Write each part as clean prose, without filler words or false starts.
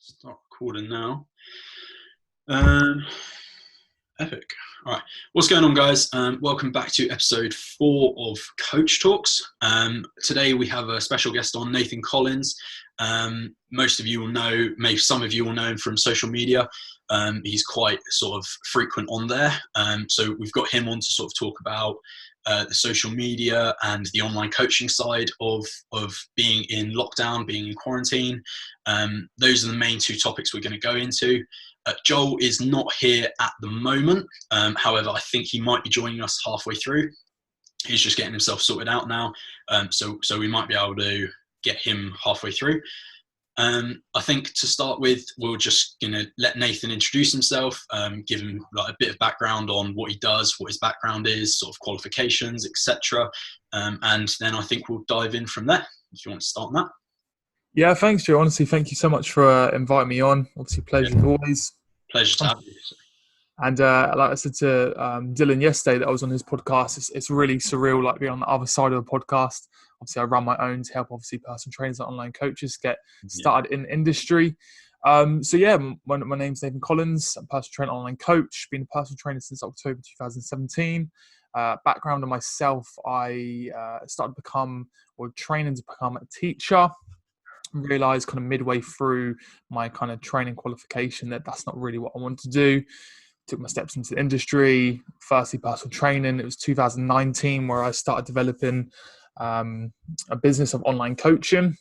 Start recording now. Um, Epic. All right. What's going on, guys? Welcome back to episode 4 of Coach Talks. Today we have a special guest on, Nathan Collins. Most of you will know, maybe some of you will know him from social media. He's quite sort of frequent on there. So we've got him on to sort of talk about the social media and the online coaching side of being in lockdown, being in quarantine. Those are the main 2 topics we're going to go into. Joel is not here at the moment. However, I think he might be joining us halfway through. He's just getting himself sorted out now. So we might be able to get him halfway through. I think to start with, we're just going to let Nathan introduce himself, give him like a bit of background on what he does, what his background is, sort of qualifications, etc. And then I think we'll dive in from there, if you want to start on that. Yeah, thanks, Joe. Honestly, thank you so much for inviting me on. Obviously, pleasure as always. Pleasure to have you. And like I said to Dylan yesterday that I was on his podcast, it's really surreal, like being on the other side of the podcast. Obviously, I run my own to help, obviously, personal trainers and online coaches get started in industry. My name's Nathan Collins. I'm a personal trainer, online coach. Been a personal trainer since October 2017. Background on myself, I started training to become a teacher. Realised kind of midway through my kind of training qualification that's not really what I wanted to do. Took my steps into the industry. Firstly, personal training. It was 2019 where I started developing a business of online coaching.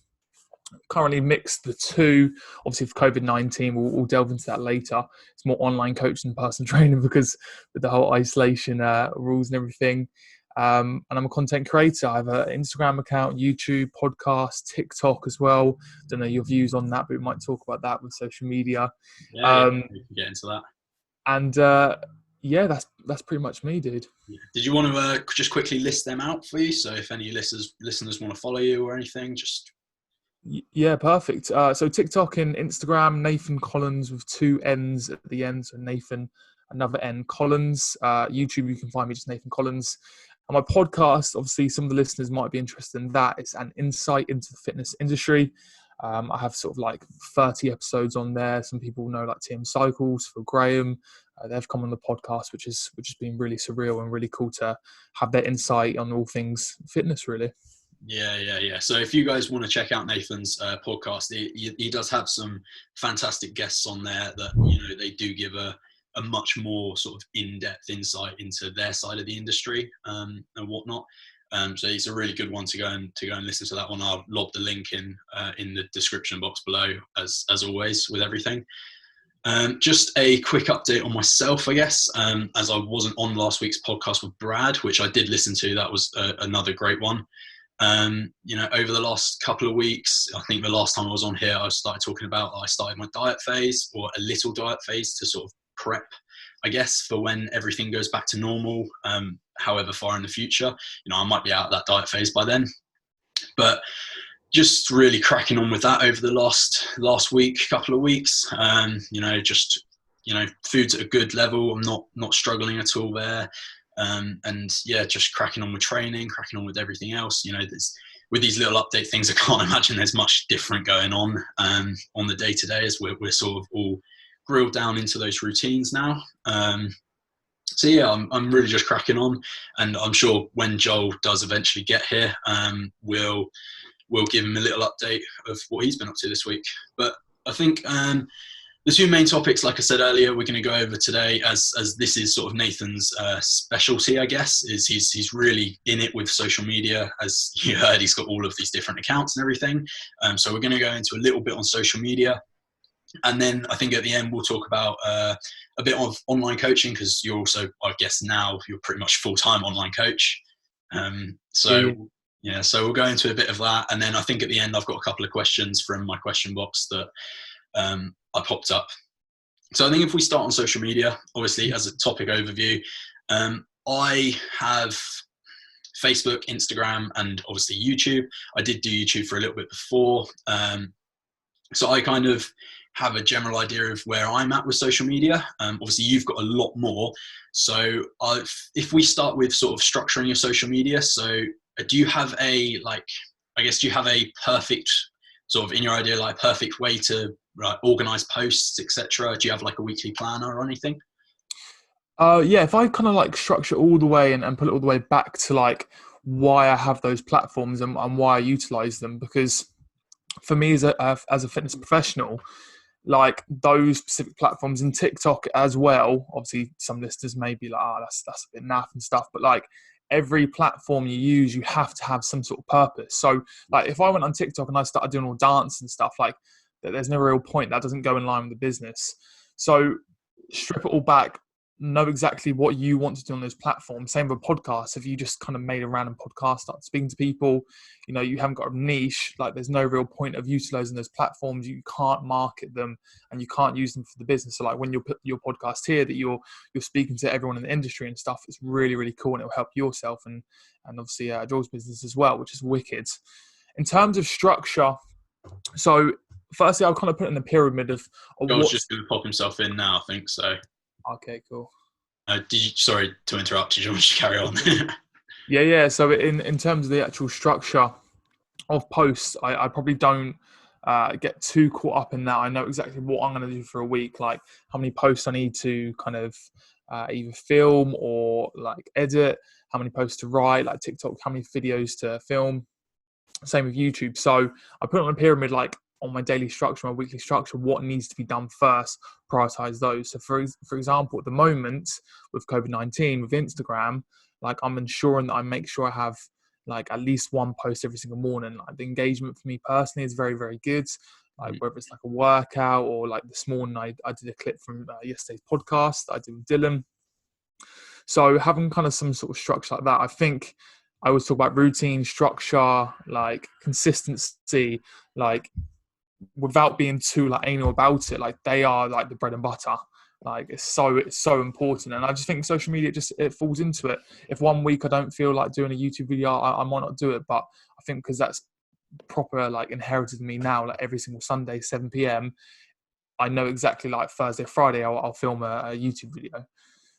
Currently mixed the 2. Obviously, for COVID-19, we'll delve into that later. It's more online coaching than personal training because with the whole isolation rules and everything. And I'm a content creator. I have an Instagram account, YouTube, podcast, TikTok as well. Don't know your views on that, but we might talk about that with social media. We can get into that. And that's pretty much me, dude. Did you want to just quickly list them out for you? So if any listeners want to follow you or anything, just... Yeah, perfect. So TikTok and Instagram, Nathan Collins with 2 N's at the end. So Nathan, another N, Collins. YouTube, you can find me just Nathan Collins. And my podcast, obviously, some of the listeners might be interested in that. It's an insight into the fitness industry. I have sort of like 30 episodes on there. Some people know like Tim Cycles, Phil Graham. They've come on the podcast, which has been really surreal and really cool to have their insight on all things fitness, really. Yeah. So if you guys want to check out Nathan's podcast, he does have some fantastic guests on there that, they do give a much more sort of in-depth insight into their side of the industry and whatnot. So it's a really good one to go and listen to that one. I'll lob the link in the description box below, as always with everything. Just a quick update on myself, I guess, as I wasn't on last week's podcast with Brad, which I did listen to. That was another great one. Over the last couple of weeks, I think the last time I was on here, I started talking about I started my diet phase, or a little diet phase, to sort of prep, I guess, for when everything goes back to normal, however far in the future. I might be out of that diet phase by then, but just really cracking on with that over the last week, couple of weeks. Food's at a good level. I'm not struggling at all there. Just cracking on with training, cracking on with everything else. With these little update things, I can't imagine there's much different going on the day to day, as we're sort of all grilled down into those routines now. I'm really just cracking on, and I'm sure when Joel does eventually get here, we'll give him a little update of what he's been up to this week. But I think the 2 main topics, like I said earlier, we're going to go over today, as this is sort of Nathan's specialty, I guess, is he's really in it with social media. As you heard, he's got all of these different accounts and everything. So we're going to go into a little bit on social media. And then I think at the end, we'll talk about a bit of online coaching, because you're also, I guess now, you're pretty much full-time online coach. So we'll go into a bit of that. And then I think at the end, I've got a couple of questions from my question box that I popped up. So I think if we start on social media, obviously as a topic overview, I have Facebook, Instagram, and obviously YouTube. I did do YouTube for a little bit before. So I kind of have a general idea of where I'm at with social media. Obviously you've got a lot more. So if we start with sort of structuring your social media, so do you have a perfect sort of in your idea, like perfect way to organize posts, etc.? Do you have like a weekly planner or anything? Yeah, if I kind of like structure all the way and put it all the way back to like why I have those platforms and why I utilize them, because for me as a fitness professional, like those specific platforms and TikTok as well. Obviously, some listeners may be like, "Ah, that's a bit naff and stuff," but like every platform you use, you have to have some sort of purpose. So, like if I went on TikTok and I started doing all dance and stuff, like there's no real point. That doesn't go in line with the business. So, strip it all back. Know exactly what you want to do on those platforms. Same with podcasts. If you just kind of made a random podcast, start speaking to people, you haven't got a niche, like there's no real point of utilizing those platforms. You can't market them and you can't use them for the business. So like when you put your podcast here that you're speaking to everyone in the industry and stuff, it's really, really cool, and it'll help yourself and obviously Joel's business as well, which is wicked. In terms of structure, so firstly I'll kind of put it in the pyramid of Joel's just going to pop himself in now, I think so. Okay, cool. Sorry to interrupt you. Do you want to carry on? Yeah. So in terms of the actual structure of posts, I probably don't get too caught up in that. I know exactly what I'm going to do for a week, like how many posts I need to kind of either film or like edit, how many posts to write, like TikTok, how many videos to film. Same with YouTube. So I put it on a pyramid, like on my daily structure, my weekly structure, what needs to be done first, prioritize those. So for example, at the moment with COVID-19, with Instagram, like I'm ensuring that I make sure I have like at least one post every single morning. Like the engagement for me personally is very, very good. Like whether it's like a workout or like this morning, I did a clip from yesterday's podcast I did with Dylan. So having kind of some sort of structure like that, I think I always talk about routine, structure, like consistency, like without being too like anal about it, like they are like the bread and butter. Like it's so important, and I just think social media it falls into it. If one week I don't feel like doing a YouTube video, I might not do it, but I think because that's proper like inherited in me now, like every single Sunday 7 p.m. I know exactly like Thursday, Friday I'll film a YouTube video.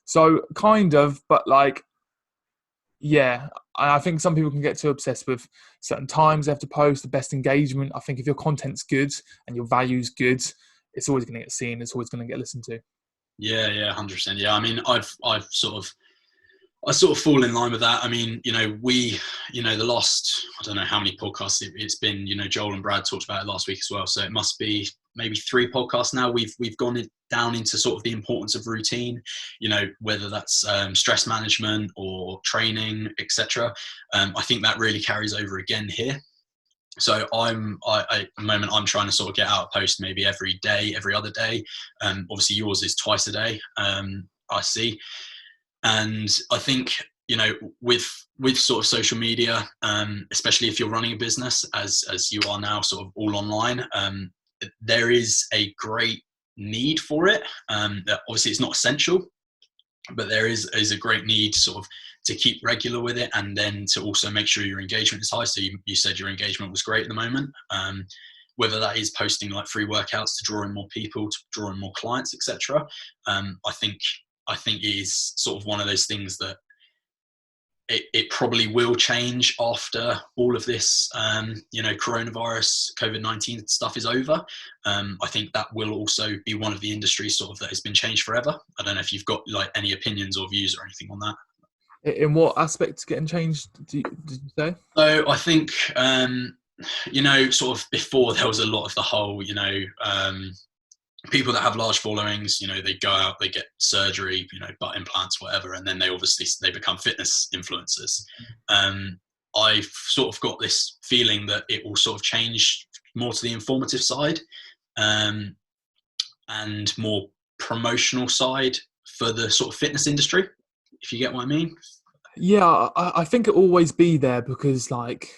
So kind of, but like yeah, I think some people can get too obsessed with certain times they have to post, the best engagement. I think if your content's good and your value's good, it's always going to get seen. It's always going to get listened to. Yeah, 100%. Yeah, I mean, I sort of fall in line with that. I mean, the last, I don't know how many podcasts it's been, Joel and Brad talked about it last week as well. So it must be maybe 3 podcasts now. We've gone down into sort of the importance of routine, whether that's stress management or training, etc. I think that really carries over again here. So at the moment I'm trying to sort of get out a post maybe every day, every other day. Obviously yours is twice a day. I see. And I think, with sort of social media, especially if you're running a business as you are now, sort of all online, there is a great need for it. Obviously it's not essential, but there is a great need sort of to keep regular with it, and then to also make sure your engagement is high. So you said your engagement was great at the moment. Whether that is posting like free workouts to draw in more people, to draw in more clients, etc. I think it is sort of one of those things that it probably will change after all of this, coronavirus, COVID-19 stuff is over. I think that will also be one of the industries sort of that has been changed forever. I don't know if you've got like any opinions or views or anything on that. In what aspects getting changed, did you say? So I think, sort of before there was a lot of the whole, people that have large followings, they go out, they get surgery, butt implants, whatever, and then they become fitness influencers. I've sort of got this feeling that it will sort of change more to the informative side, and more promotional side for the sort of fitness industry, if you get what I mean. Yeah, I think it'll always be there because like,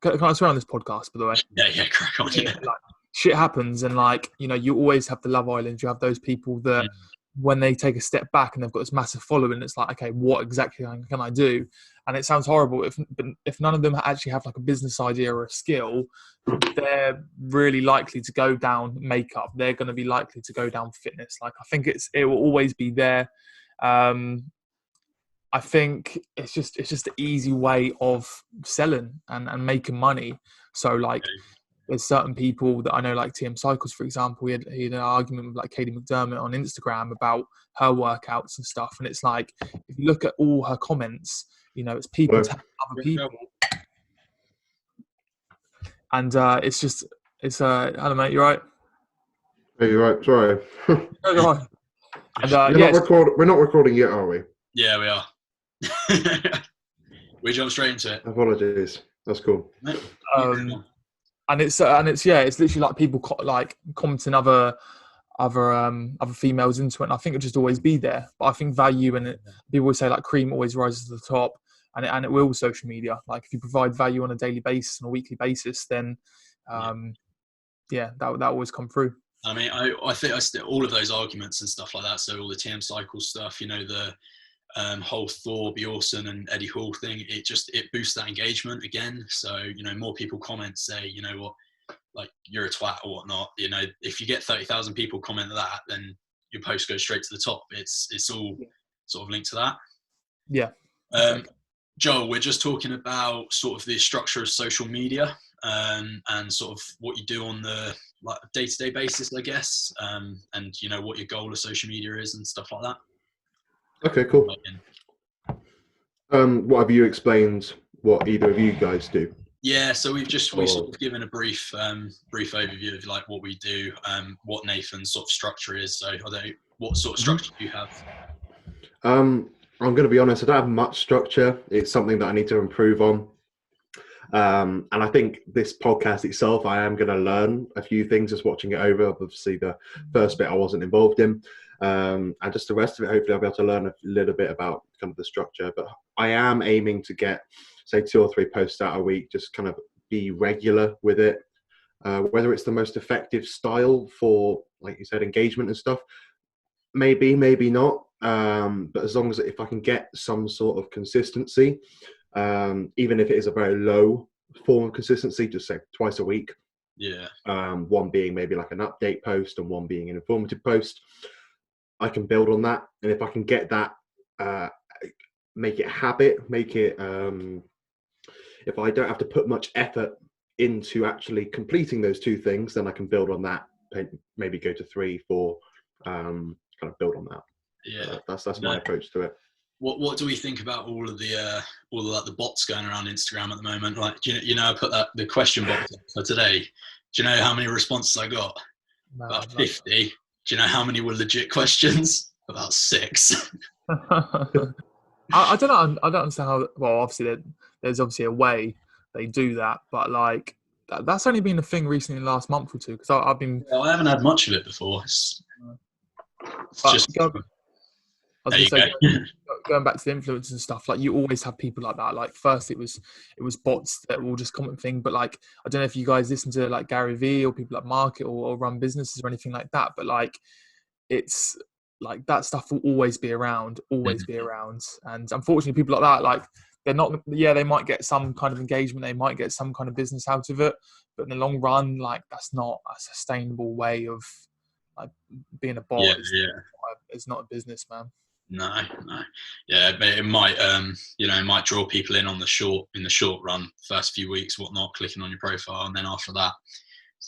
can I swear on this podcast, by the way? Yeah, crack on. Yeah. Like, shit happens, and like, you always have the Love Island. You have those people that when they take a step back and they've got this massive following, it's like, okay, what exactly can I do? And it sounds horrible, if none of them actually have like a business idea or a skill, they're really likely to go down makeup. They're going to be likely to go down fitness. Like, I think it will always be there. I think it's just an easy way of selling and making money. So like, there's certain people that I know, like TM Cycles, for example. He had an argument with like Katie McDermott on Instagram about her workouts and stuff. And it's like, if you look at all her comments, you know, it's people telling other people. And hello mate, you right? Hey, you're right. Sorry. You're right. And, we're not recording yet, are we? Yeah, we are. We jump straight into it. Apologies. That's cool. And it's literally like people commenting other females into it. And I think it'll just always be there. But I think value in it. People always say like cream always rises to the top, and it will with social media. Like if you provide value on a daily basis, on a weekly basis, then that always come through. I mean, I think all of those arguments and stuff like that. So all the TM Cycle stuff, you know, the whole Thor, Bjornsson and Eddie Hall thing, it boosts that engagement again. So, you know, more people comment, say, you know what, like you're a twat or whatnot. You know, if you get 30,000 people comment that, then your post goes straight to the top. It's all sort of linked to that. Yeah. Joel, we're just talking about sort of the structure of social media and sort of what you do on the like day-to-day basis, I guess, and you know what your goal of social media is and stuff like that. Okay, cool. What have you explained? What either of you guys do? Yeah, so we've sort of given a brief overview of like what we do, what Nathan's sort of structure is. So I don't know, what sort of structure do you have? I'm going to be honest, I don't have much structure. It's something that I need to improve on. And I think this podcast itself, I am going to learn a few things just watching it over. Obviously, the first bit I wasn't involved in. And just the rest of it, hopefully I'll be able to learn a little bit about kind of the structure. But I am aiming to get, say, 2 or 3 posts out a week, just kind of be regular with it. Whether it's the most effective style for, like you said, engagement and stuff, maybe not. But as long as if I can get some sort of consistency, even if it is a very low form of consistency, just say twice a week. Yeah. One being maybe like an update post and one being an informative post. I can build on that. And if I can get that, make it a habit, if I don't have to put much effort into actually completing those 2 things, then I can build on that, maybe go to 3, 4, kind of build on that. Yeah. That's my approach to it. What do we think about all of the bots going around Instagram at the moment? Like, you know, I put the question box for today. Do you know how many responses I got? No, about 50. Do you know how many were legit questions? About 6. I don't understand how. Well, obviously there's obviously a way they do that, but like that's only been a thing recently in the last month or 2. Because I've been. Yeah, I haven't had much of it before. It's just. Going back to the influencers and stuff, like you always have people like that. Like first it was bots that will just comment thing, but like I don't know if you guys listen to like Gary Vee or people like Market or run businesses or anything like that, but like it's like that stuff will always be around. And unfortunately people like that, like they're not, they might get some kind of engagement, they might get some kind of business out of it, but in the long run, like that's not a sustainable way of like being a bot. It's not a business, man. No. Yeah, but it might, it might draw people in in the short run, first few weeks, whatnot, clicking on your profile. And then after that,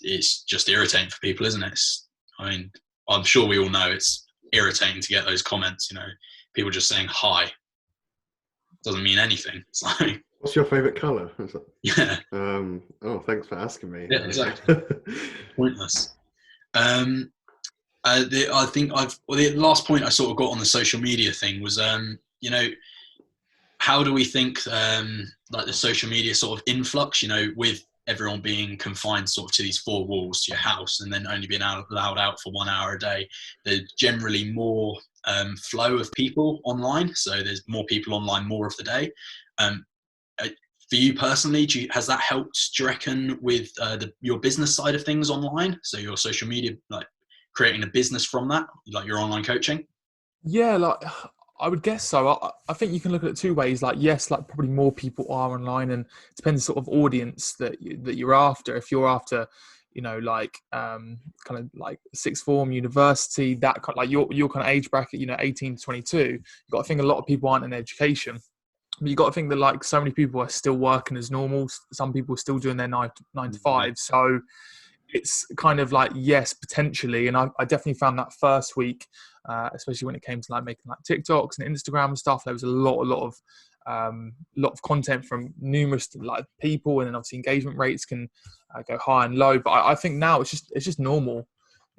it's just irritating for people, isn't it? I mean, I'm sure we all know it's irritating to get those comments, you know, people just saying hi. Doesn't mean anything. It's like, what's your favorite color? Yeah. Oh, thanks for asking me. Yeah, exactly. Pointless. I think the last point I sort of got on the social media thing was, you know, how do we think like the social media sort of influx, you know, with everyone being confined sort of to these 4 walls to your house and then only being allowed out for 1 hour a day, there's generally more flow of people online. So there's more people online more of the day. For you personally, has that helped, do you reckon, with your business side of things online? So your social media, like, creating a business from that, like your online coaching? Yeah, like I would guess so. I think you can look at it 2 ways. Like, yes, like probably more people are online, and it depends sort of audience that you're after. If you're after, you know, like kind of like sixth form, university, that kind of, like your kind of age bracket, you know, 18 to 22, you've got to think a lot of people aren't in education. But you got to think that like so many people are still working as normal. Some people are still doing their nine to five. So it's kind of like, yes, potentially. And I definitely found that first week, especially when it came to like making like TikToks and Instagram and stuff, there was a lot of content from numerous like people, and then obviously engagement rates can go high and low. But I think now it's just normal.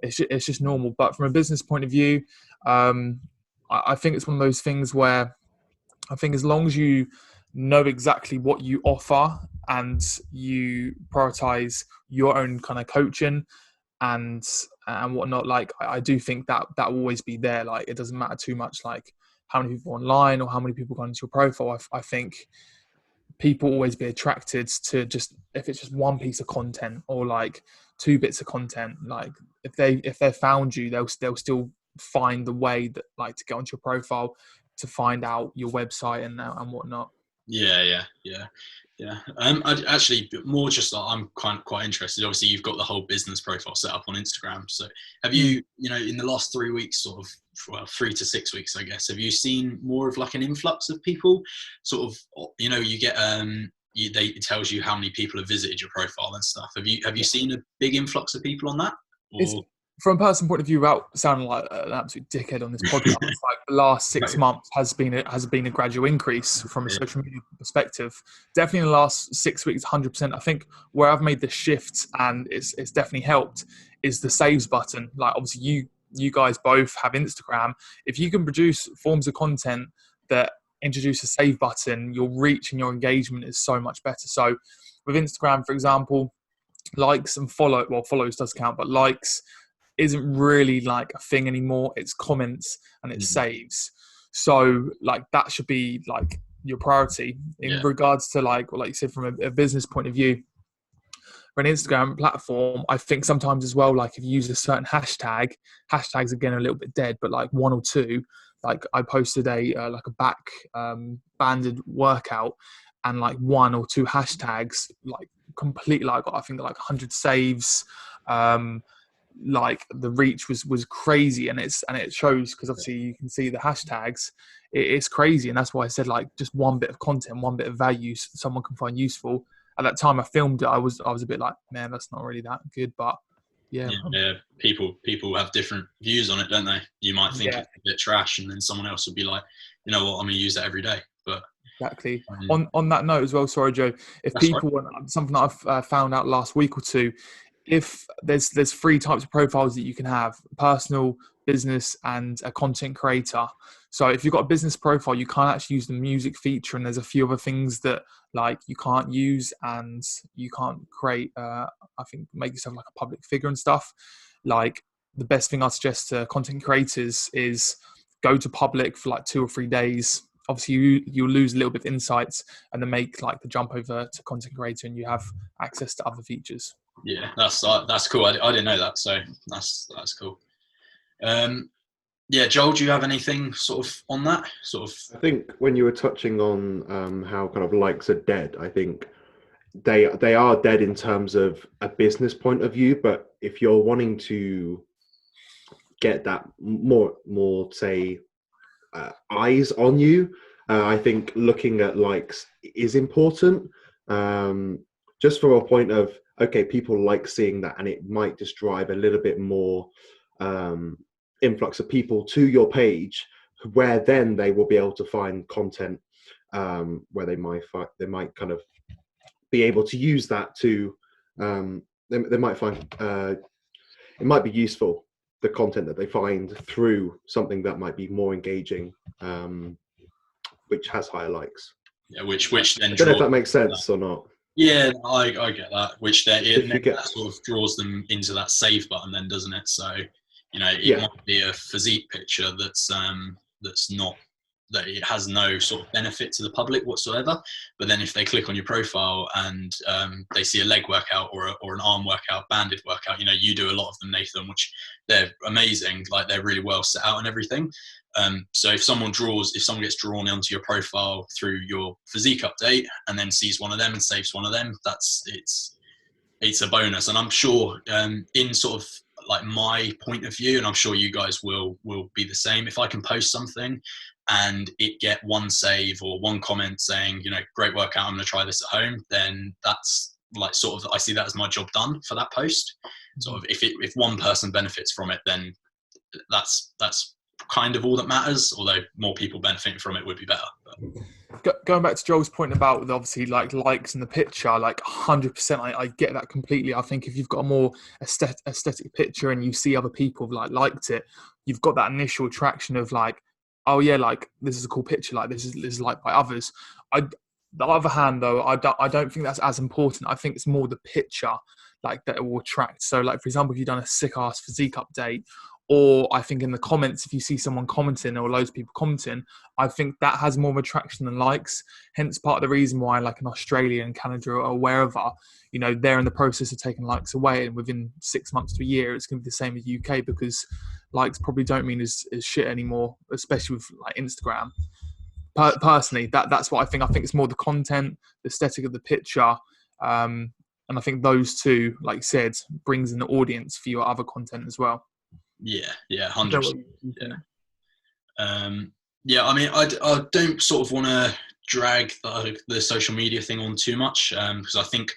It's just normal. But from a business point of view, I think it's one of those things where I think as long as you know exactly what you offer and you prioritize your own kind of coaching and whatnot, like I do think that will always be there. Like it doesn't matter too much like how many people online or how many people go into your profile. I think people always be attracted to just if it's just one piece of content or like 2 bits of content. Like if they found you, they'll still find the way that like to get onto your profile, to find out your website and whatnot. Yeah. I'd actually more just like, I'm quite interested. Obviously, you've got the whole business profile set up on Instagram. So have you, in the last 3 weeks, sort of, well, 3 to 6 weeks, I guess, have you seen more of like an influx of people? Sort of, you get it tells you how many people have visited your profile and stuff. Have you seen a big influx of people on that? Or? From a personal point of view, without sounding like an absolute dickhead on this podcast, like the last 6 months has been a gradual increase from a social media perspective. Definitely in the last 6 weeks, 100%. I think where I've made the shift and it's definitely helped is the saves button. Like obviously you guys both have Instagram. If you can produce forms of content that introduce a save button, your reach and your engagement is so much better. So with Instagram, for example, likes and follows does count, but likes isn't really like a thing anymore. It's comments and it saves. So like that should be like your priority in regards to like you said, from a business point of view. For an Instagram platform, I think sometimes as well, like if you use a certain hashtags again are a little bit dead, but like 1 or 2, like I posted a back banded workout and like 1 or 2 hashtags, like completely, like I think like 100 saves, like the reach was crazy, and it shows because obviously you can see the hashtags. It's crazy, and that's why I said like just 1 bit of content, 1 bit of value someone can find useful. At that time I filmed it, I was a bit like, man, that's not really that good, but yeah. People have different views on it, don't they? You might think it's a bit trash, and then someone else will be like, you know what, I'm gonna use that every day. But exactly. On that note as well, sorry Joe, if people want something that I've found out last week or two, if there's 3 types of profiles that you can have: personal, business, and a content creator. So if you've got a business profile, you can't actually use the music feature, and there's a few other things that like you can't use, and you can't create I think make yourself like a public figure and stuff. Like the best thing I suggest to content creators is go to public for like 2 or 3 days. Obviously you'll lose a little bit of insights, and then make like the jump over to content creator, and you have access to other features. Yeah, that's cool. I didn't know that, so that's cool. Joel, do you have anything sort of on that? Sort of. I think when you were touching on how kind of likes are dead, I think they are dead in terms of a business point of view. But if you're wanting to get that more say eyes on you, I think looking at likes is important. Just from a point of, okay, people like seeing that, and it might just drive a little bit more influx of people to your page, where then they will be able to find content where they might kind of be able to use that to they might find it might be useful, the content that they find through something that might be more engaging, which has higher likes. Yeah, which then I don't know if that makes sense or not. Yeah, I get that. Which that sort of draws them into that save button, then, doesn't it? So, it might be a physique picture that's not, that it has no sort of benefit to the public whatsoever. But then if they click on your profile and they see a leg workout or an arm workout, banded workout, you do a lot of them, Nathan, which they're amazing. Like they're really well set out and everything. So if someone gets drawn onto your profile through your physique update and then sees one of them and saves one of them, it's a bonus. And I'm sure in sort of like my point of view, and I'm sure you guys will be the same, if I can post something and it get one save or one comment saying, great workout, I'm going to try this at home, then that's like sort of, I see that as my job done for that post. Sort of if one person benefits from it, then that's kind of all that matters, although more people benefiting from it would be better. But going back to Joel's point about obviously like likes in the picture, like 100%, I get that completely. I think if you've got a more aesthetic picture and you see other people have liked it, you've got that initial attraction of like, oh yeah, like this is a cool picture, like this is liked by others. The other hand though, I don't think that's as important. I think it's more the picture like that it will attract. So like, for example, if you've done a sick ass physique update, or I think in the comments, if you see someone commenting or loads of people commenting, I think that has more of attraction than likes. Hence part of the reason why like in Australia and Canada or wherever, they're in the process of taking likes away, and within 6 months to a year, it's going to be the same as UK, because likes probably don't mean as shit anymore, especially with like Instagram. Personally, that's what I think. I think it's more the content, the aesthetic of the picture. And I think those two, like you said, brings in the audience for your other content as well. Yeah, 100%. Yeah. I mean, I don't sort of want to drag the social media thing on too much, because I think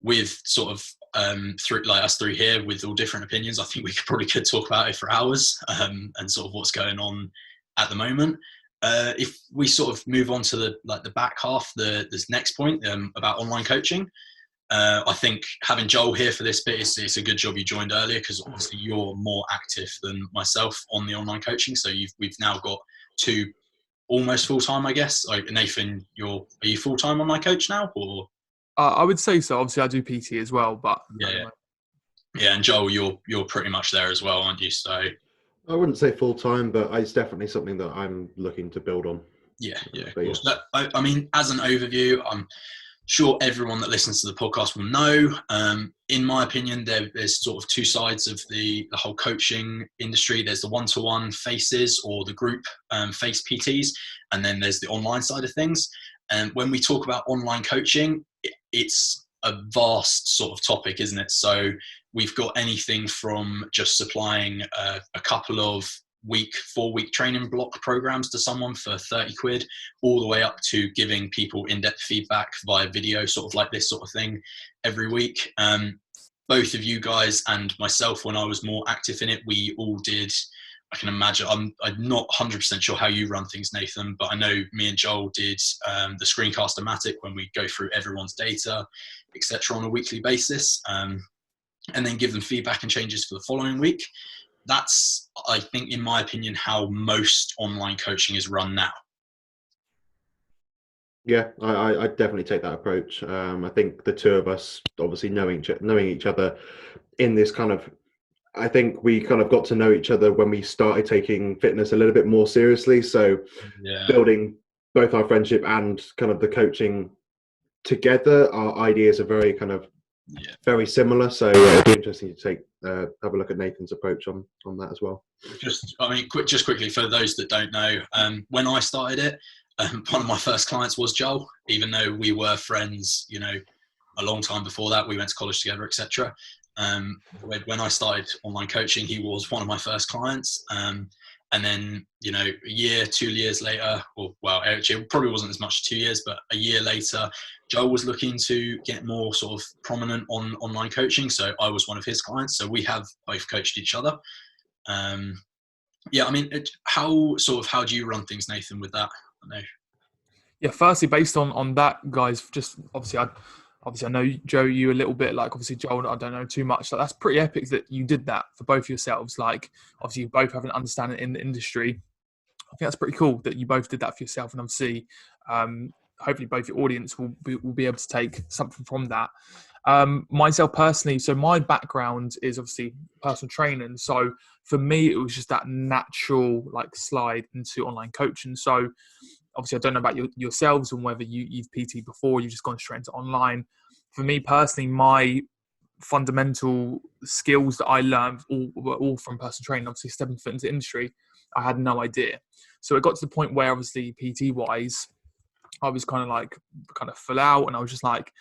with sort of through like us three here with all different opinions, I think we could talk about it for hours, and sort of what's going on at the moment. If we sort of move on to the back half, this next point about online coaching. I think having Joel here for this bit, it's a good job you joined earlier, because obviously you're more active than myself on the online coaching. So we've now got two almost full-time, I guess. Like Nathan, are you full-time online coach now, or? I would say so. Obviously I do PT as well, but yeah. And Joel, you're pretty much there as well, aren't you? So I wouldn't say full-time, but it's definitely something that I'm looking to build on. Yeah, of course. But, I mean, as an overview, I'm sure everyone that listens to the podcast will know, in my opinion, there's sort of two sides of the whole coaching industry. There's the one-to-one faces or the group face PTs, and then there's the online side of things. And when we talk about online coaching, it's a vast sort of topic, isn't it? So we've got anything from just supplying a couple of 4-week training block programs to someone for 30 quid, all the way up to giving people in-depth feedback via video, sort of like this sort of thing every week. Both of you guys and myself, when I was more active in it, we all did, I can imagine, I'm not 100% sure how you run things, Nathan, but I know me and Joel did the Screencast-O-Matic, when we go through everyone's data, etc. on a weekly basis, and then give them feedback and changes for the following week. That's, I think, in my opinion, how most online coaching is run now. Yeah, I definitely take that approach. I think the two of us, obviously knowing each other in this kind of, I think we kind of got to know each other when we started taking fitness a little bit more seriously. So building both our friendship and kind of the coaching together, our ideas are very kind of very similar. So it'd be interesting to have a look at Nathan's approach on that as well. Just quickly for those that don't know, when I started it, one of my first clients was Joel, even though we were friends, a long time before that. We went to college together, etc. When I started online coaching, he was one of my first clients. And then, a year, 2 years later, actually it probably wasn't as much 2 years, but a year later, Joel was looking to get more sort of prominent on online coaching. So I was one of his clients. So we have both coached each other. I mean, how do you run things, Nathan, with that? I know. Yeah, firstly, based on that, guys, just obviously I know, Joe, you a little bit, like obviously Joel, I don't know too much. Like, that's pretty epic that you did that for both yourselves. Like, obviously you both have an understanding in the industry. I think that's pretty cool that you both did that for yourself. And obviously, hopefully both your audience will be able to take something from that. Myself personally, so my background is obviously personal training. So for me, it was just that natural like slide into online coaching. So obviously, I don't know about yourselves and whether you've PT before, you've just gone straight into online. For me personally, my fundamental skills that I learned were all from personal training. Obviously, stepping foot into the industry, I had no idea. So it got to the point where obviously PT-wise, I was kind of full out, and I was just like,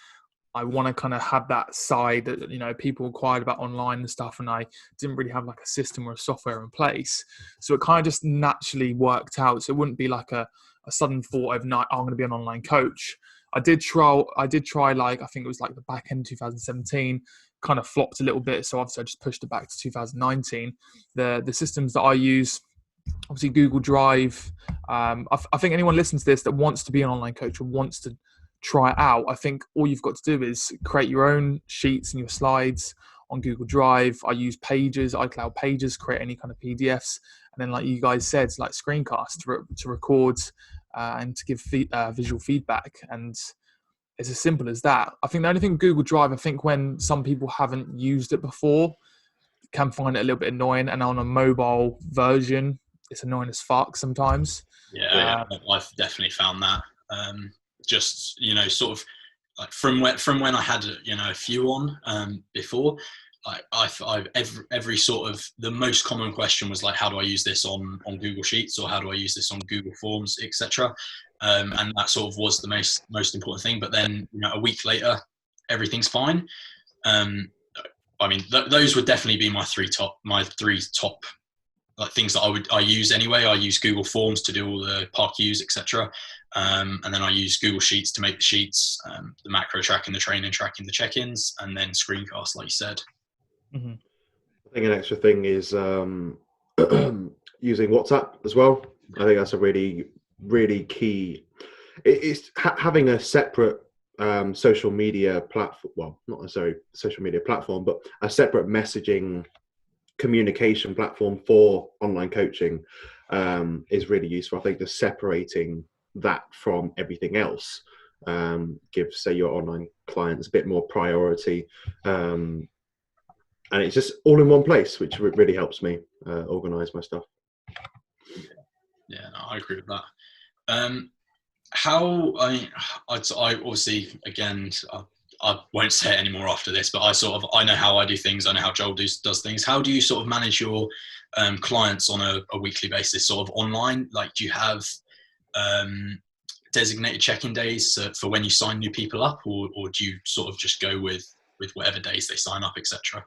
I want to kind of have that side that, you know, people inquired about online and stuff, and I didn't really have like a system or a software in place. So it kind of just naturally worked out. So it wouldn't be like a sudden thought overnight, oh, I'm going to be an online coach. I did try like, I think it was like the back end 2017, kind of flopped a little bit. So obviously I just pushed it back to 2019. The systems that I use, obviously Google Drive. I think anyone listening to this that wants to be an online coach or wants to try it out, I think all you've got to do is create your own sheets and your slides on Google Drive. I use Pages, iCloud Pages, create any kind of PDFs, and then like you guys said, like screencast to record and to give visual feedback. And it's as simple as that. I think the only thing with Google Drive, I think when some people haven't used it before, can find it a little bit annoying, and on a mobile version, it's annoying as fuck sometimes. Yeah, I've definitely found that. Just, you know, sort of like from when I had, you know, a few on before, like I've every sort of, the most common question was like, how do I use this on Google Sheets, or how do I use this on Google Forms, etc. And that sort of was the most important thing. But then, you know, a week later, everything's fine. I mean, those would definitely be my three top like things that I use anyway. I use Google Forms to do all the PARQs, etc. And then I use Google Sheets to make the sheets, the macro tracking, the training tracking, the check-ins, and then screencast, like you said. Mm-hmm. I think an extra thing is using WhatsApp as well. I think that's a really, really key. It's having a separate social media platform. Well, not necessarily social media platform, but a separate messaging communication platform for online coaching is really useful. I think just separating that from everything else gives, say, your online clients a bit more priority, and it's just all in one place, which really helps me organize my stuff. Yeah, no, I agree with that. How I obviously, again, I won't say it anymore after this, but I know how I do things. I know how Joel does things. How do you sort of manage your clients on a weekly basis, sort of online? Like, do you have designated check-in days for when you sign new people up, or do you sort of just go with whatever days they sign up, etc.?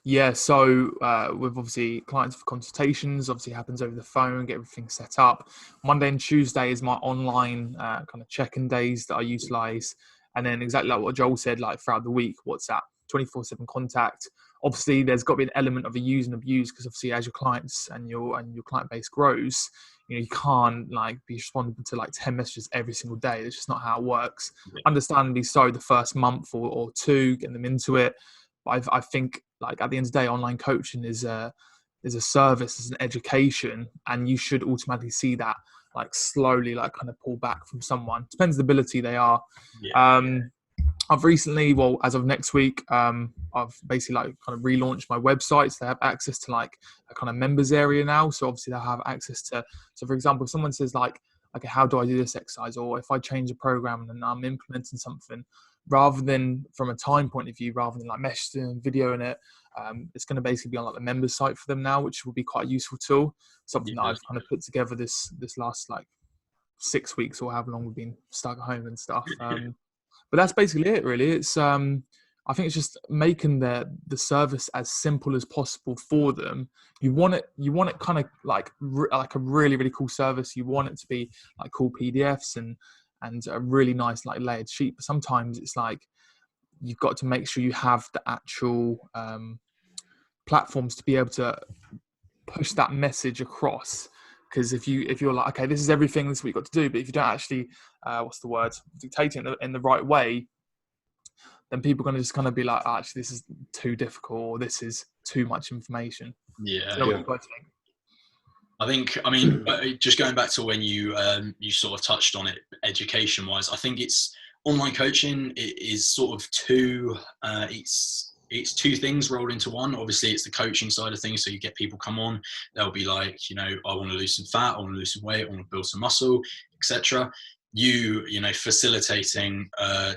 Yeah, so with obviously clients for consultations, obviously happens over the phone, get everything set up. Monday and Tuesday is my online kind of check-in days that I utilize. And then exactly like what Joel said, like throughout the week, WhatsApp, 24/7 contact. Obviously, there's got to be an element of a use and abuse, because obviously as your clients and your client base grows, you know, you can't like be responding to like 10 messages every single day. It's just not how it works. Yeah. Understandably so, the first month or two, getting them into it. But I think, like, at the end of the day, online coaching is a service, is an education, and you should automatically see that like slowly, like kind of pull back from someone. Depends the ability they are. Yeah. I've recently, well, as of next week, I've basically like kind of relaunched my website. So they have access to like a kind of members area now. So obviously they'll have access to, so for example, if someone says like, okay, how do I do this exercise? Or if I change a program and I'm implementing something, rather than from a time point of view, rather than like messaging and video in it, it's going to basically be on like the members site for them now, which will be quite a useful tool. Something that I've kind of put together this last like 6 weeks or however long we've been stuck at home and stuff. But that's basically it, really. It's I think it's just making the service as simple as possible for them. You want it kind of like a really, really cool service. You want it to be like cool PDFs and a really nice like layered sheet. But sometimes it's like you've got to make sure you have the actual platforms to be able to push that message across. Because if you're like, okay, this is everything, this is what you've got to do, but if you don't actually dictate it in the right way, then people are going to just kind of be like, oh, actually, this is too difficult, or this is too much information. Yeah. What do you guys think? I mean, just going back to when you sort of touched on it, education-wise, I think it's online coaching. It is sort of two. It's two things rolled into one. Obviously, it's the coaching side of things. So you get people come on, they'll be like, you know, I want to lose some fat, I want to lose some weight, I want to build some muscle, etc. you know, facilitating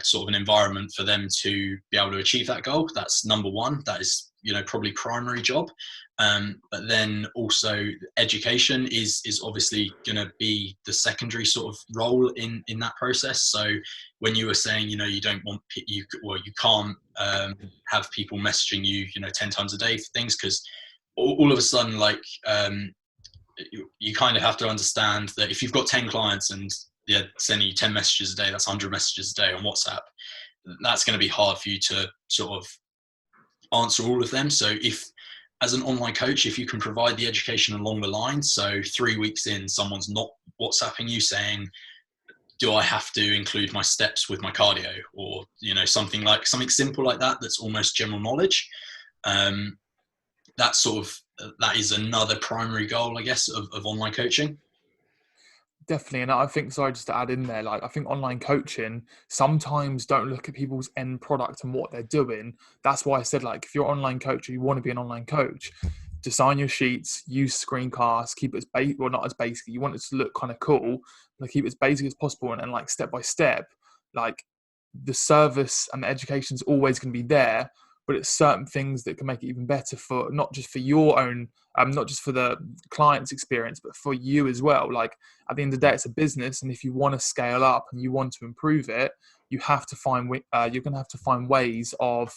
sort of an environment for them to be able to achieve that goal. That's number one. That is, you know, probably primary job. But then also education is obviously going to be the secondary sort of role in that process. So when you were saying, you know, you don't want you can't have people messaging you, you know, 10 times a day for things, because all of a sudden, like, you kind of have to understand that if you've got 10 clients and they're sending you 10 messages a day, that's 100 messages a day on WhatsApp. That's going to be hard for you to sort of answer all of them. So if, as an online coach, if you can provide the education along the line, so 3 weeks in, someone's not WhatsApping you saying, do I have to include my steps with my cardio, or, you know, something simple like that, that's almost general knowledge. That is another primary goal, I guess, of online coaching. Definitely. And I think, sorry, just to add in there, like, I think online coaching sometimes don't look at people's end product and what they're doing. That's why I said, like, if you're an online coach or you want to be an online coach, design your sheets, use screencasts, keep it as basic, well, not as basic. You want it to look kind of cool, but keep it as basic as possible. And like step by step, like, the service and the education is always going to be there, but it's certain things that can make it even better, for not just for your own, not just for the client's experience, but for you as well. Like, at the end of the day, it's a business, and if you want to scale up and you want to improve it, you have to find you're going to have to find ways of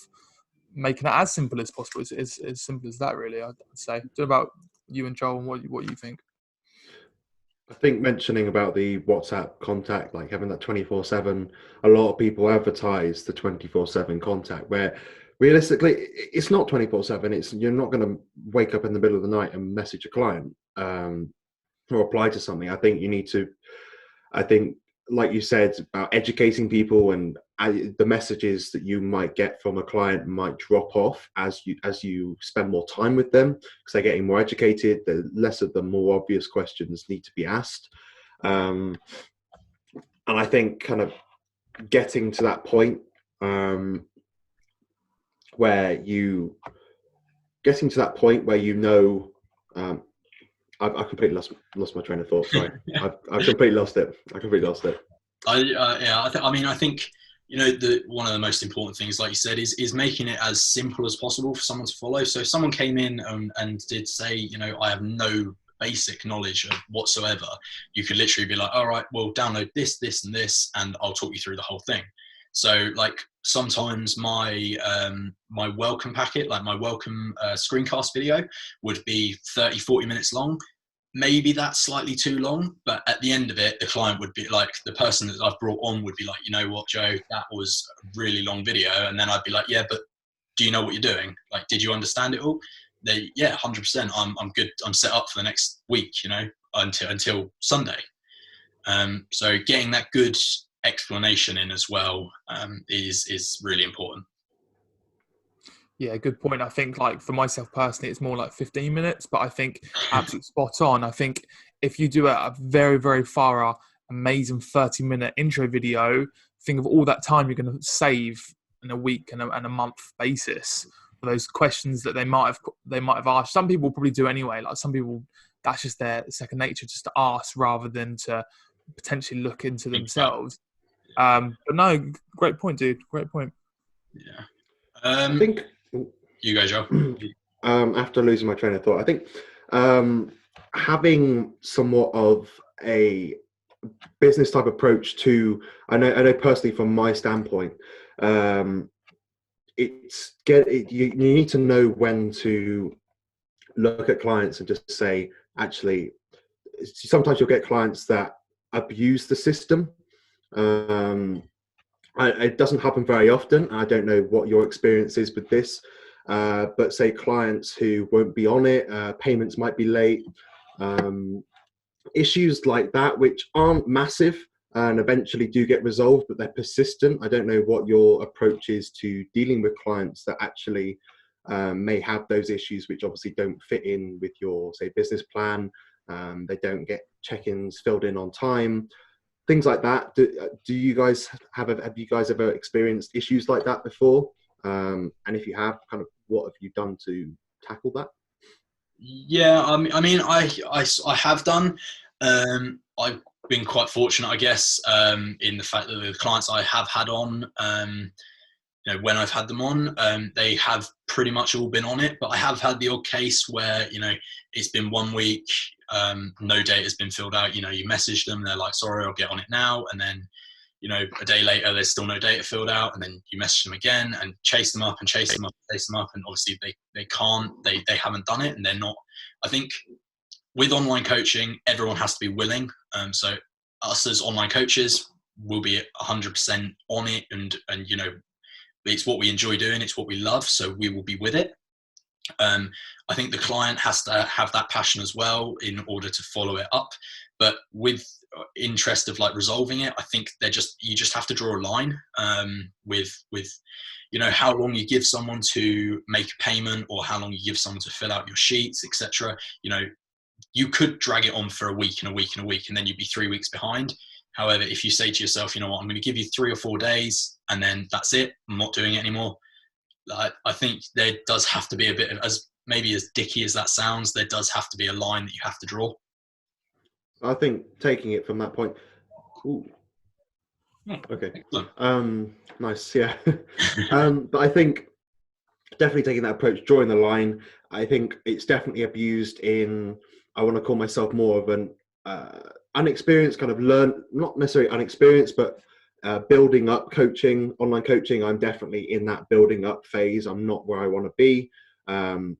making it as simple as possible. It's as simple as that, really, I'd say. What about you and Joel, and what you think? I think mentioning about the WhatsApp contact, like having that 24/7, a lot of people advertise the 24/7 contact, where realistically it's not 24/7. It's, you're not going to wake up in the middle of the night and message a client or reply to something. I think, like you said, about educating people, and the messages that you might get from a client might drop off as you spend more time with them, because they're getting more educated. The less of the more obvious questions need to be asked, and I think kind of getting to that point where you know. I completely lost my train of thought. Sorry, I've completely lost it. I think, you know, one of the most important things, like you said, is making it as simple as possible for someone to follow. So if someone came in and did say, you know, I have no basic knowledge of whatsoever, you could literally be like, all right, well, download this, and this, and I'll talk you through the whole thing. So, like, sometimes my welcome packet, like my welcome screencast video, would be 30-40 minutes long. Maybe that's slightly too long, but at the end of it, the client would be like, the person that I've brought on would be like, you know what, Joe, that was a really long video. And then I'd be like, yeah, but do you know what you're doing? Like, did you understand it all? Yeah, 100%. I'm good. I'm set up for the next week, you know, until Sunday. So getting that good explanation in as well is really important. Yeah, good point. I think, like, for myself personally, it's more like 15 minutes, but I think absolutely spot on. I think if you do a very, very thorough, amazing 30-minute intro video, think of all that time you're going to save in a week and a month basis for those questions that they might have asked. Some people probably do anyway. Like, some people, that's just their second nature, just to ask rather than to potentially look into themselves. But no, great point, dude. Great point. Yeah. I think you go, Joe. After losing my train of thought, I think having somewhat of a business type approach to, I know personally from my standpoint, you need to know when to look at clients and just say, actually, sometimes you'll get clients that abuse the system. It doesn't happen very often. I don't know what your experience is with this, but say clients who won't be on it, payments might be late, issues like that, which aren't massive and eventually do get resolved, but they're persistent. I don't know what your approach is to dealing with clients that actually may have those issues, which obviously don't fit in with your, say, business plan. They don't get check-ins filled in on time. Things like that. Do you guys have you guys ever experienced issues like that before? And if you have, kind of, what have you done to tackle that? Yeah, I mean, I have done. I've been quite fortunate, I guess, in the fact that the clients I have had on, when I've had them on, they have pretty much all been on it. But I have had the odd case where, it's been 1 week, no data has been filled out. You message them, they're like, sorry, I'll get on it now. And then, a day later, there's still no data filled out. And then you message them again and chase them up and chase them up and chase them up. And obviously they can't, they haven't done it. And they're not, I think with online coaching, everyone has to be willing. So us as online coaches will be 100% on it. And it's what we enjoy doing. It's what we love. So we will be with it. I think the client has to have that passion as well in order to follow it up. But with interest of like resolving it, I think you just have to draw a line with how long you give someone to make a payment or how long you give someone to fill out your sheets, etc. You could drag it on for a week and a week and a week, and then you'd be 3 weeks behind. However, if you say to yourself, you know what, I'm going to give you 3 or 4 days and then that's it, I'm not doing it anymore. I think there does have to be a bit of, as maybe as dicky as that sounds, there does have to be a line that you have to draw. I think taking it from that point. Ooh. Okay. Nice. Yeah. But I think definitely taking that approach, drawing the line, I think it's definitely abused in, I want to call myself more of an unexperienced kind of not necessarily unexperienced, but building up coaching, online coaching. I'm definitely in that building up phase. I'm not where I want to be. And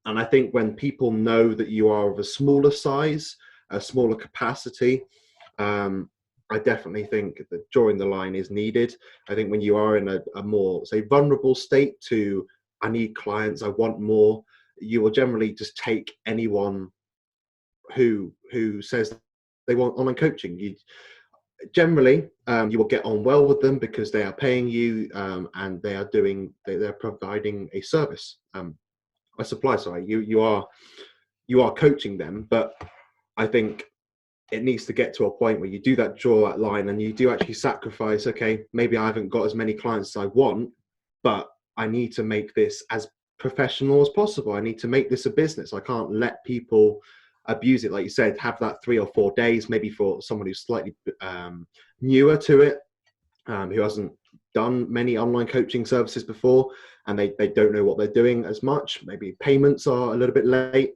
I think when people know that you are of a smaller size, a smaller capacity, I definitely think that drawing the line is needed. I think when you are in a more, say, vulnerable state to, I need clients, I want more, you will generally just take anyone who says they want online coaching. You will get on well with them because they are paying you and they're providing a service, a supply. Sorry, you are coaching them, but I think it needs to get to a point where you do draw that line and you do actually sacrifice, okay, maybe I haven't got as many clients as I want, but I need to make this as professional as possible. I need to make this a business. I can't let people abuse it. Like you said, have that 3 or 4 days, maybe for someone who's slightly newer to it, who hasn't done many online coaching services before, and they don't know what they're doing as much. Maybe payments are a little bit late.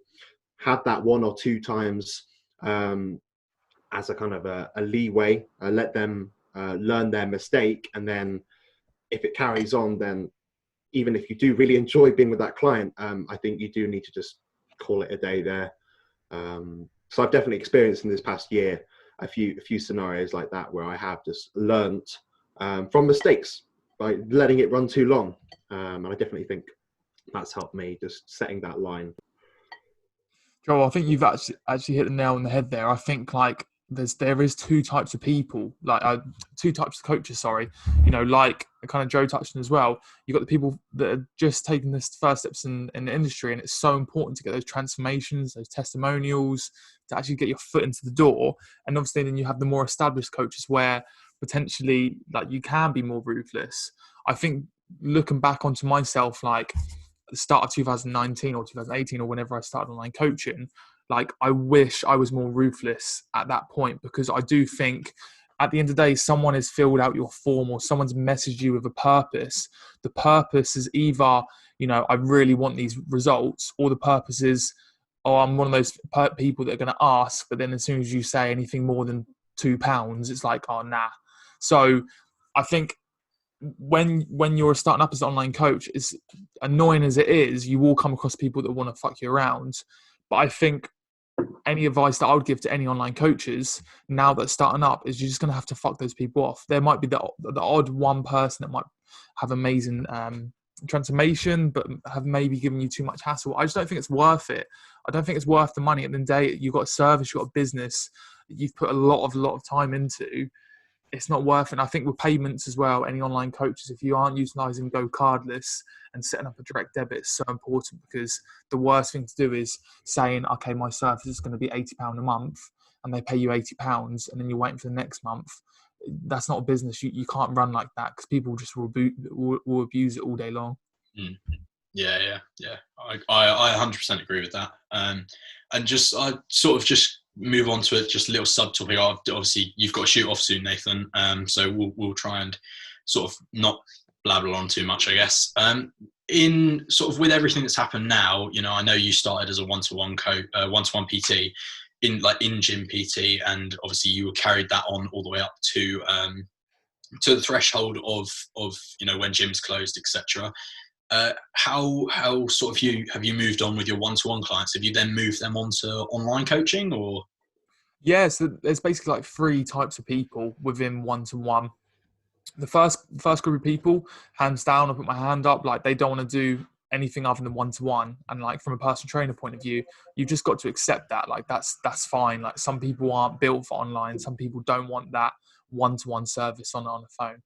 Have that 1 or 2 times as a kind of a leeway, let them learn their mistake. And then if it carries on, then even if you do really enjoy being with that client, I think you do need to just call it a day there. So I've definitely experienced in this past year a few scenarios like that where I have just learnt from mistakes by letting it run too long. And I definitely think that's helped me, just setting that line. Joel, I think you've actually hit the nail on the head there. I think like there is 2 types of people, like 2 types of coaches, sorry. Like kind of Joe touched on as well. You've got the people that are just taking this first steps in the industry, and it's so important to get those transformations, those testimonials, to actually get your foot into the door. And obviously then you have the more established coaches where potentially like you can be more ruthless. I think looking back onto myself, like the start of 2019 or 2018 or whenever I started online coaching, like I wish I was more ruthless at that point, because I do think at the end of the day, someone has filled out your form or someone's messaged you with a purpose. The purpose is either, I really want these results, or the purpose is, oh, I'm one of those people that are going to ask, but then as soon as you say anything more than £2, it's like, oh, nah. So I think when you're starting up as an online coach, as annoying as it is, you will come across people that want to fuck you around. But I think any advice that I would give to any online coaches now that's starting up is you're just going to have to fuck those people off. There might be the odd one person that might have amazing transformation, but have maybe given you too much hassle. I just don't think it's worth it. I don't think it's worth the money. At the end of the day, you've got a service, you've got a business that you've put a lot of time into. It's not worth it. And I think with payments as well, any online coaches, if you aren't utilising Go Cardless and setting up a direct debit, is so important, because the worst thing to do is saying, okay, my service is going to be £80 a month, and they pay you £80 and then you're waiting for the next month. That's not a business. You can't run like that, because people just will abuse it all day long. Mm. Yeah. I 100% agree with that. And just I sort of just move on to just a little subtopic. Obviously, you've got to shoot off soon, Nathan. So we'll try and sort of not blabber on too much, I guess. In sort of with everything that's happened now, I know you started as a one-to-one one-to-one PT in gym PT, and obviously you carried that on all the way up to the threshold of when gyms closed, etc. How sort of have you moved on with your one-to-one clients? Have you then moved them on to online coaching, or? Yeah, so there's basically like 3 types of people within one-to-one. The first group of people, hands down, I put my hand up, like they don't want to do anything other than one-to-one. And like from a personal trainer point of view, you've just got to accept that. Like that's fine. Like some people aren't built for online. Some people don't want that one-to-one service on a phone.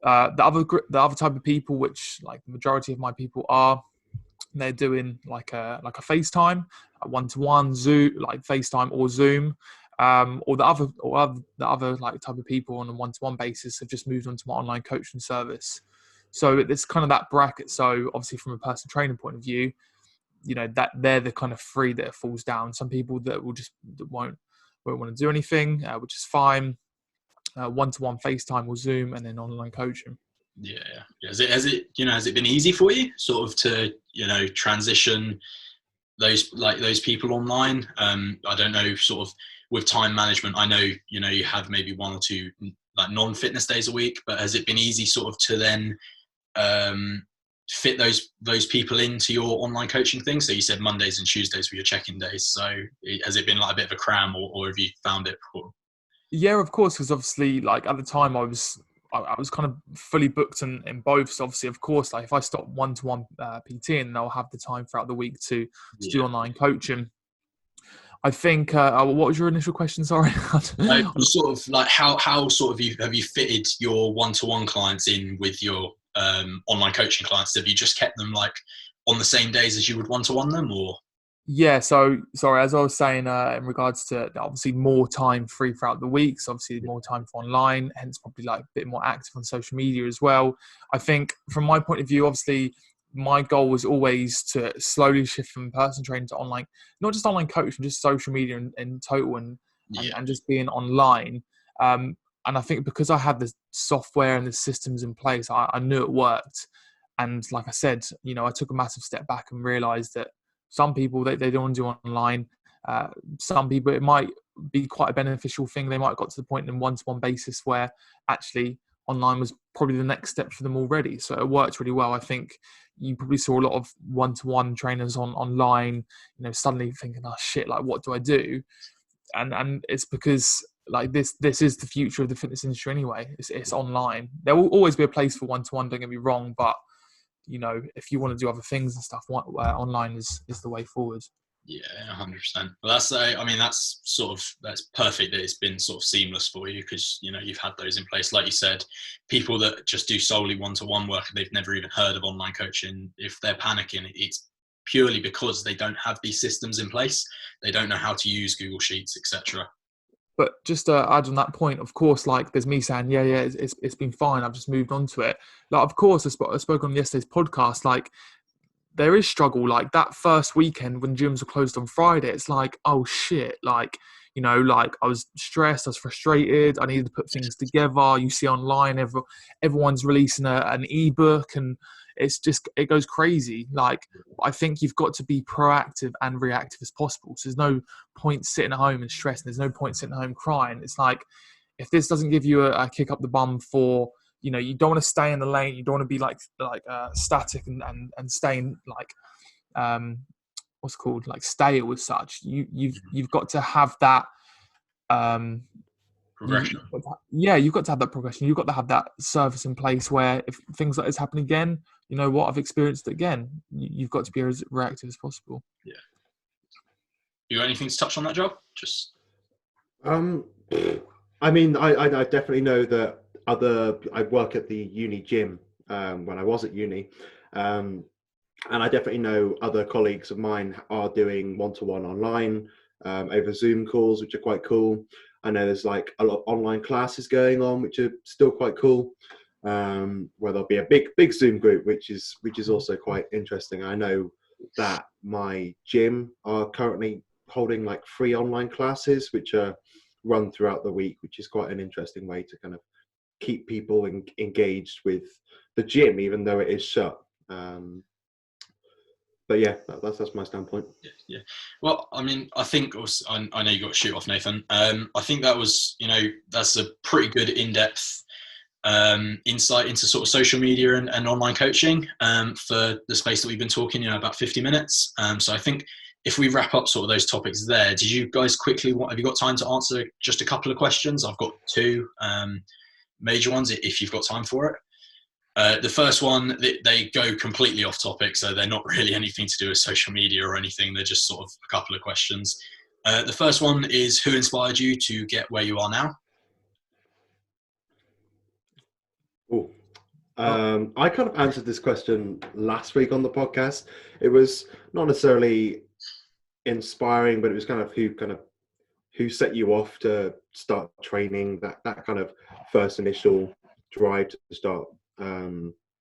The other type of people, which like the majority of my people are, they're doing like a FaceTime, a one-to-one, Zoom, like FaceTime or Zoom. Or the other like type of people on a one-to-one basis have just moved on to my online coaching service. So it's kind of that bracket. So obviously from a personal trainer point of view, that they're the kind of 3 that it falls down. Some people that won't want to do anything, which is fine. One-to-one FaceTime or Zoom, and then online coaching. Yeah. Has it been easy for you sort of to transition those people online? I don't know, sort of with time management, I know you have maybe 1 or 2 like non-fitness days a week, but has it been easy sort of to then fit those people into your online coaching thing? So you said Mondays and Tuesdays were your check-in days, so has it been like a bit of a cram, or have you found it before? Yeah, of course, because obviously like at the time I was kind of fully booked in both. So obviously, of course, like if I stop one-to-one PT, and I'll have the time throughout the week to do online coaching. I think. What was your initial question? Sorry. Sort of like how sort of have you fitted your one-to-one clients in with your online coaching clients? Have you just kept them like on the same days as you would one-to-one them, or? Yeah, so sorry, as I was saying, in regards to obviously more time free throughout the week, so obviously more time for online, hence probably like a bit more active on social media as well. I think from my point of view, obviously my goal was always to slowly shift from personal training to online, not just online coaching, just social media in total, and just being online. And I think because I had the software and the systems in place, I knew it worked. And like I said, I took a massive step back and realized that some people, they don't want to do online. Some people, it might be quite a beneficial thing. They might have got to the point in one-to-one basis where actually online was probably the next step for them already. So it worked really well. I think you probably saw a lot of one-to-one trainers online, suddenly thinking, oh shit, like what do I do? And it's because like this is the future of the fitness industry anyway. It's online. There will always be a place for one-to-one, don't get me wrong, but if you want to do other things and stuff, online is the way forward. Yeah, 100%. Well, that's perfect that it's been sort of seamless for you, because you've had those in place. Like you said, people that just do solely one-to-one work, they've never even heard of online coaching. If they're panicking, it's purely because they don't have these systems in place. They don't know how to use Google Sheets, etc. But just to add on that point, of course, like there's me saying, yeah, it's been fine. I've just moved on to it. Like, of course, I spoke on yesterday's podcast. Like, there is struggle. Like that first weekend when gyms were closed on Friday, it's like, oh shit. Like, like I was stressed, I was frustrated. I needed to put things together. You see online, everyone's releasing an ebook, and it goes crazy. Like, I think you've got to be proactive and reactive as possible. So there's no point sitting at home and stressing. There's no point sitting at home crying. It's like, if this doesn't give you a kick up the bum for, you don't want to stay in the lane. You don't want to be like static and staying like, what's it called, like stale as such. You've got to have that, progression. You've got to have that progression. You've got to have that service in place where if things like this happen again, you know what, I've experienced it again. You've got to be as reactive as possible. Yeah. You got anything to touch on that, Job? Just. I mean, I definitely know that I work at the uni gym when I was at uni, and I definitely know other colleagues of mine are doing one-to-one online over Zoom calls, which are quite cool. I know there's like a lot of online classes going on, which are still quite cool. Where there'll be a big Zoom group, which is also quite interesting. I know that my gym are currently holding like free online classes, which are run throughout the week, which is quite an interesting way to kind of keep people engaged with the gym, even though it is shut. But yeah, that's my standpoint. Yeah. Well, I mean, I think also, I know you got to shoot off, Nathan. I think that was, that's a pretty good in-depth insight into sort of social media and online coaching for the space that we've been talking, about 50 minutes. So I think if we wrap up sort of those topics there, did you guys quickly, have you got time to answer just a couple of questions? I've got two major ones if you've got time for it. The first one, they go completely off topic, so they're not really anything to do with social media or anything. They're just sort of a couple of questions. The first one is, who inspired you to get where you are now? Cool. I kind of answered this question last week on the podcast. It was not necessarily inspiring, but it was kind of who set you off to start training, that kind of first initial drive to start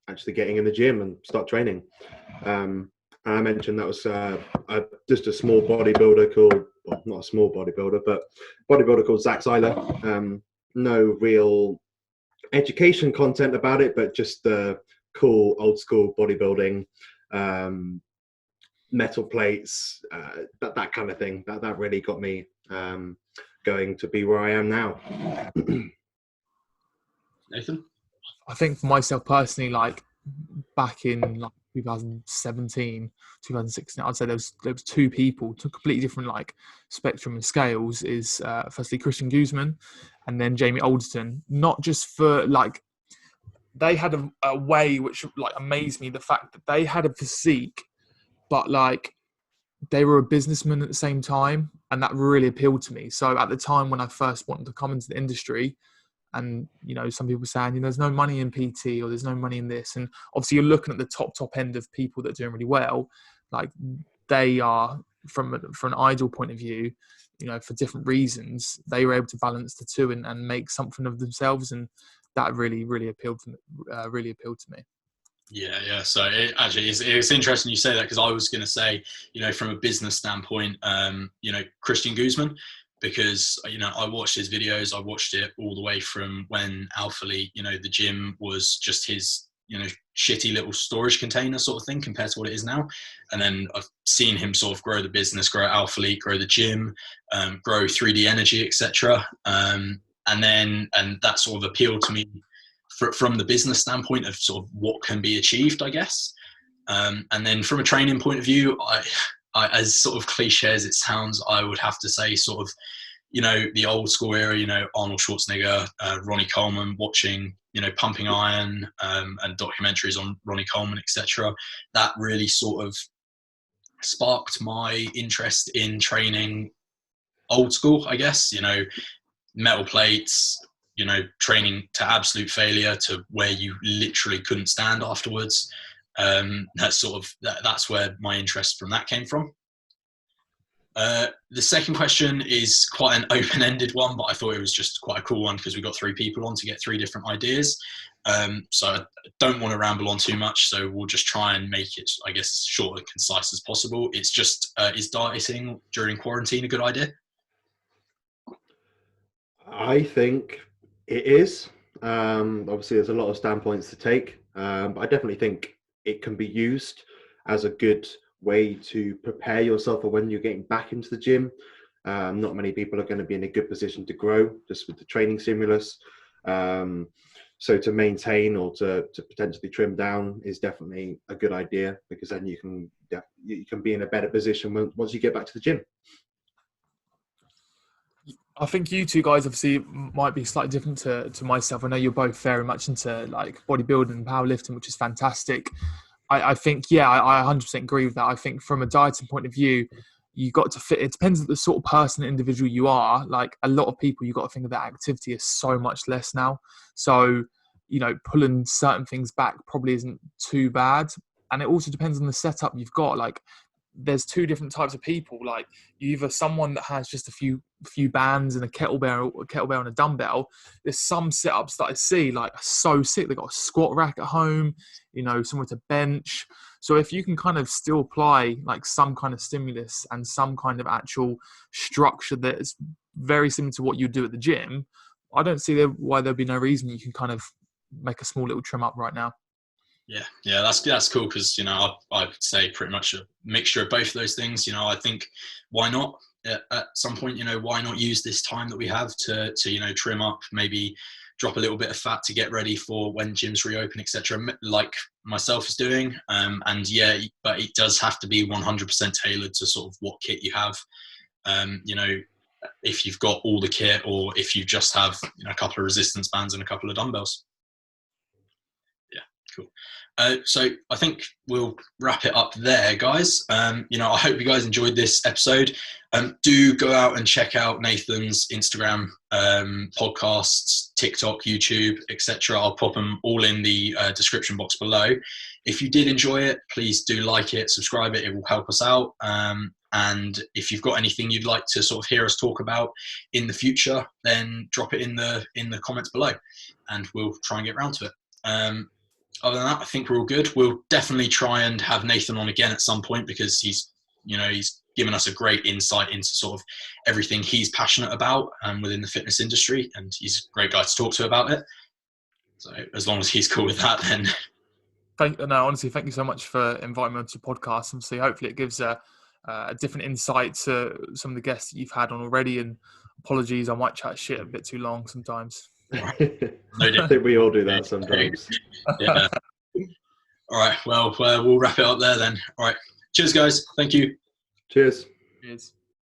actually getting in the gym and start training. And I mentioned that was just a small bodybuilder called, well, not a small bodybuilder, but bodybuilder called Zach Seiler. No real education content about it, but just the cool old school bodybuilding, metal plates, that kind of thing. That really got me going to be where I am now. Nathan? I think for myself personally, like back in like 2017, 2016, I'd say there was two people, two completely different like spectrum and scales. Is firstly Christian Guzman, and then Jamie Alderton. Not just for like, they had a way which like amazed me, the fact that they had a physique, but like they were a businessman at the same time, and that really appealed to me. So at the time when I first wanted to come into the industry, and some people saying there's no money in PT or there's no money in this, and obviously you're looking at the top end of people that are doing really well, like they are from an idol point of view, for different reasons, they were able to balance the two and make something of themselves, and that really appealed to me. Yeah. So it's interesting you say that, because I was going to say, from a business standpoint, Christian Guzman, because I watched his videos. I watched it all the way from when Alpha Elite, the gym was just his shitty little storage container sort of thing compared to what it is now. And then I've seen him sort of grow the business, grow Alpha Elite, grow the gym, grow 3D Energy, etc. And that sort of appealed to me from the business standpoint of sort of what can be achieved, I guess. And then from a training point of view, I as sort of cliche as it sounds, I would have to say sort of, the old school era, Arnold Schwarzenegger, Ronnie Coleman, watching, Pumping Iron, and documentaries on Ronnie Coleman, etc. That really sort of sparked my interest in training old school, I guess, metal plates, training to absolute failure to where you literally couldn't stand afterwards. That's where my interest from that came from. The second question is quite an open-ended one, but I thought it was just quite a cool one because we got three people on to get three different ideas. So I don't want to ramble on too much, so we'll just try and make it, I guess, short and concise as possible. It's just, is dieting during quarantine a good idea? I think it is. Obviously, there's a lot of standpoints to take, but I definitely think it can be used as a good way to prepare yourself for when you're getting back into the gym. Not many people are going to be in a good position to grow just with the training stimulus. So to maintain or to potentially trim down is definitely a good idea, because then you can be in a better position once you get back to the gym. I think you two guys obviously might be slightly different to myself. I know you're both very much into like bodybuilding and powerlifting, which is fantastic. I think, I 100% agree with that. I think from a dieting point of view, you got to fit. It depends on the sort of person, individual you are. Like a lot of people, you got to think of that activity is so much less now. So, pulling certain things back probably isn't too bad. And it also depends on the setup you've got. Like there's two different types of people. Like, either someone that has just a few bands and a kettlebell and a dumbbell. There's some setups that I see like are so sick. They've got a squat rack at home, you know, somewhere to bench. So if you can kind of still apply like some kind of stimulus and some kind of actual structure that is very similar to what you do at the gym, I don't see why there'd be no reason you can kind of make a small little trim up right now. Yeah, that's cool, because, you know, I would say pretty much a mixture of both of those things. You know, I think, why not at some point, you know, why not use this time that we have to you know, trim up, maybe drop a little bit of fat to get ready for when gyms reopen, etc., like myself is doing. And yeah, but it does have to be 100% tailored to sort of what kit you have. You know, if you've got all the kit, or if you just have, you know, a couple of resistance bands and a couple of dumbbells. Yeah, cool. So I think we'll wrap it up there, guys. You know, I hope you guys enjoyed this episode. Do go out and check out Nathan's Instagram, podcasts, TikTok, YouTube, etc. I'll pop them all in the description box below. If you did enjoy it, please do like it, subscribe it. It will help us out. And if you've got anything you'd like to sort of hear us talk about in the future, then drop it in the comments below, and we'll try and get around to it. Other than that, I think we're all good. We'll definitely try and have Nathan on again at some point, because he's given us a great insight into sort of everything he's passionate about within the fitness industry, and he's a great guy to talk to about it. So as long as he's cool with that, then. Honestly, thank you so much for inviting me onto your podcast. And so hopefully it gives a different insight to some of the guests that you've had on already. And apologies, I might chat shit a bit too long sometimes. I think we all do that sometimes. Yeah. All right. Well, we'll wrap it up there then. All right. Cheers, guys. Thank you. Cheers. Cheers.